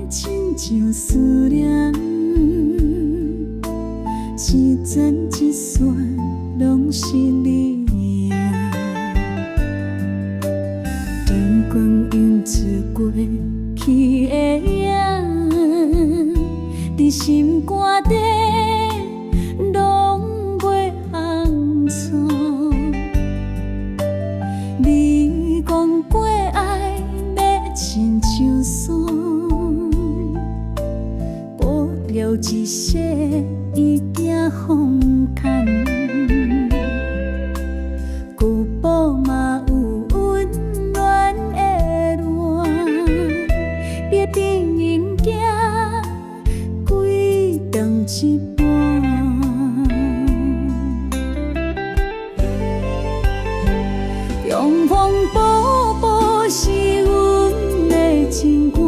亲像思念，一针一线拢是你影。灯光映出过去的影，伫心肝底拢袂红错。你讲过爱要亲像伞，保留一世伊惊风牵。旧堡嘛有温暖的暖，别定因行几长一半。阳光宝宝是阮的情歌，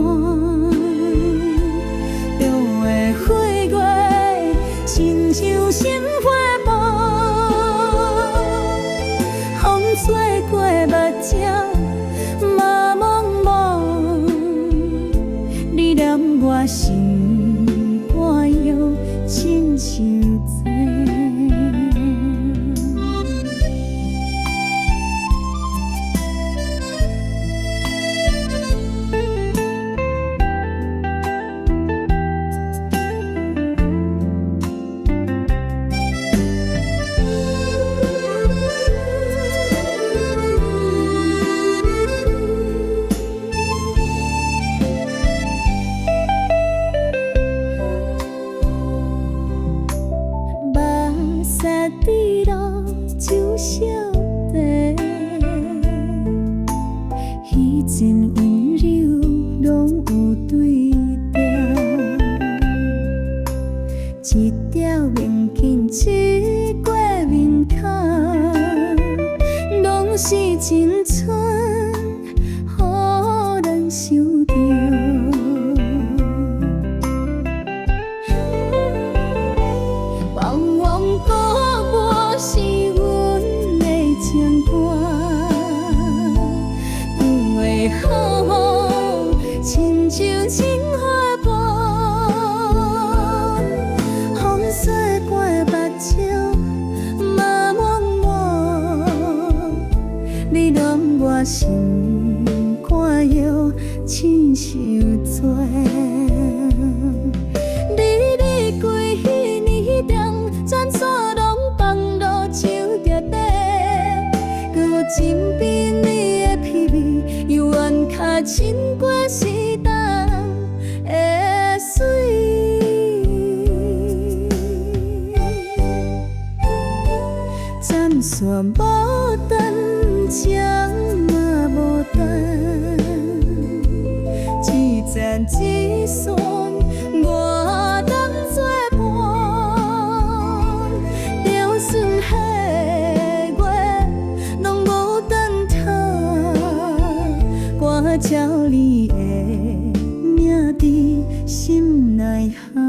六月花月亲像鲜花瓣，风吹过目睭嘛蒙蒙，你念我心肝药亲像这。滴落酒烧茶，彼阵温柔拢有对调，一条面巾拭过面坎，拢是青春，予人想着。往往是阮的情歌，有的好好，亲像青花瓣，风吹过目睭嘛蒙蒙，你念我心肝药亲像做。你规彼年转错拢放落手碟底，搁有枕边你的屁味，犹原较亲过时代的水。暂时无等，情嘛无等，一针一线我当作伴，就算下月拢无等他，我照你的名伫心内含。